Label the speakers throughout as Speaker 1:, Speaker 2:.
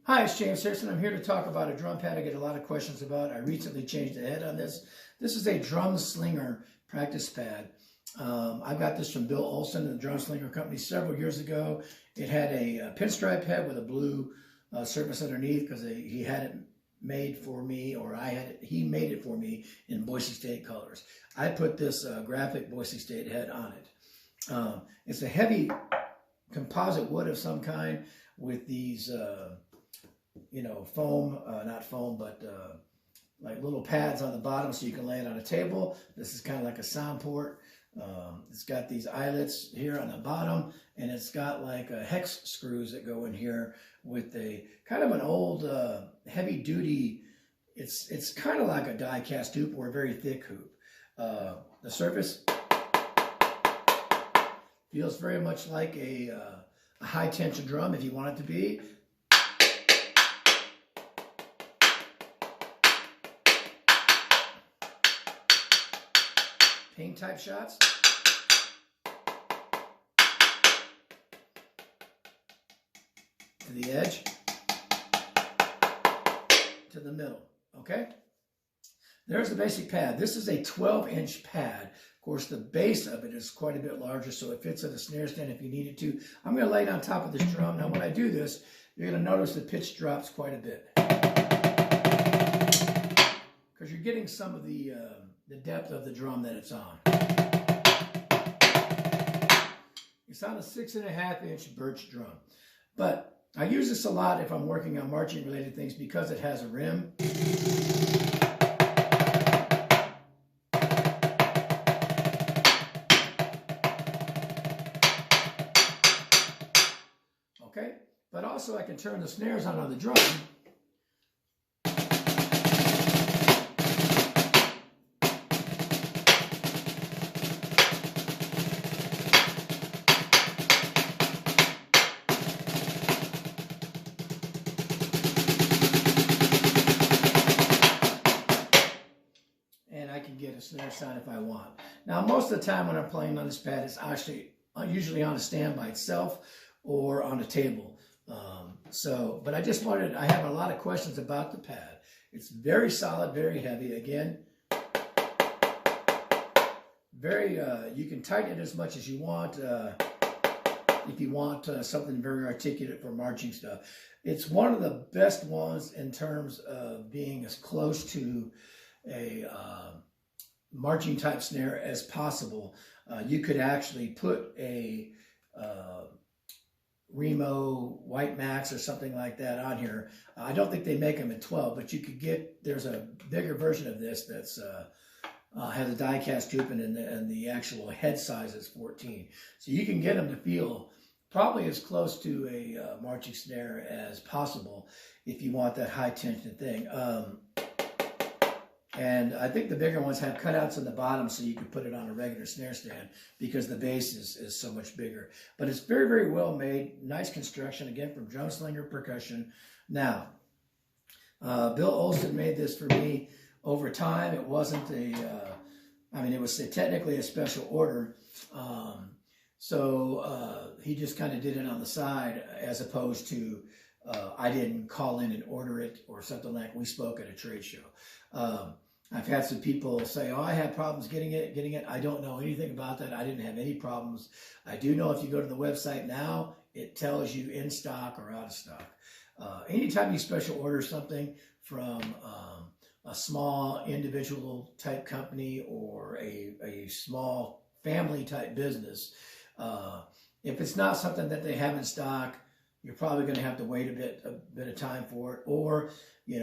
Speaker 1: Hi, it's James Harrison. I'm here to talk about a drum pad I get a lot of questions about. I recently changed the head on this. This is a DrumSlinger Practice Pad. I got this from Bill Olson and the DrumSlinger Company several years ago. It had a pinstripe head with a blue surface underneath because he had it made for me, or he made it for me in Boise State colors. I put this graphic Boise State head on it. It's a heavy composite wood of some kind with these foam, not foam, but like little pads on the bottom so you can lay it on a table. This is kind of like a sound port. It's got these eyelets here on the bottom, and it's got like hex screws that go in here with a kind of an old heavy duty, it's kind of like a die cast hoop or a very thick hoop. The surface feels very much like a high tension drum if you want it to be. Pain type shots. To the edge. To the middle. Okay? There's the basic pad. This is a 12-inch pad. Of course, the base of it is quite a bit larger, so it fits in a snare stand if you needed to. I'm going to lay it on top of this drum. Now, when I do this, you're going to notice the pitch drops quite a bit, because you're getting some of the depth of the drum that it's on. It's on a 6.5-inch birch drum. But I use this a lot if I'm working on marching related things because it has a rim. Okay? But also I can turn the snares on the drum. I can get a snare sound if I want. Now, most of the time when I'm playing on this pad, it's actually usually on a stand by itself or on a table. But I have a lot of questions about the pad. It's very solid, very heavy. Again, you can tighten it as much as you want if you want something very articulate for marching stuff. It's one of the best ones in terms of being as close to a marching type snare as possible. You could actually put a Remo White Max or something like that on here. I don't think they make them in 12, but you could there's a bigger version of this that's has a die cast hoop, and the actual head size is 14. So you can get them to feel probably as close to a marching snare as possible if you want that high tension thing. And I think the bigger ones have cutouts in the bottom so you can put it on a regular snare stand because the base is so much bigger. But it's very, very well made. Nice construction, again, from DrumSlinger Percussion. Now, Bill Olson made this for me over time. It wasn't it was technically a special order. He just kind of did it on the side as opposed to I didn't call in and order it or something like we spoke at a trade show. I've had some people say, oh, I had problems getting it. I don't know anything about that. I didn't have any problems. I do know if you go to the website now, it tells you in stock or out of stock. Anytime you special order something from a small individual type company or a small family type business, if it's not something that they have in stock, you're probably going to have to wait a bit of time for it. Or,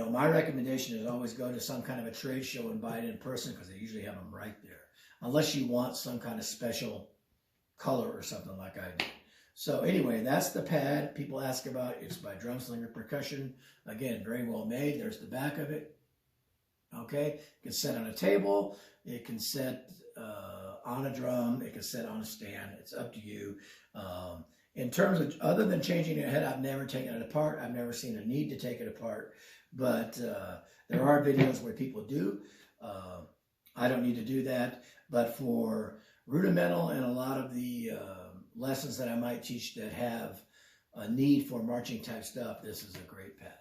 Speaker 1: my recommendation is always go to some kind of a trade show and buy it in person because they usually have them right there. Unless you want some kind of special color or something like I do. So anyway, that's the pad people ask about. It's by DrumSlinger Percussion. Again, very well made. There's the back of it. Okay, it can set on a table. It can set on a drum. It can set on a stand. It's up to you. In terms of, other than changing your head, I've never taken it apart. I've never seen a need to take it apart. But there are videos where people do. I don't need to do that. But for rudimental and a lot of the lessons that I might teach that have a need for marching type stuff, this is a great pad.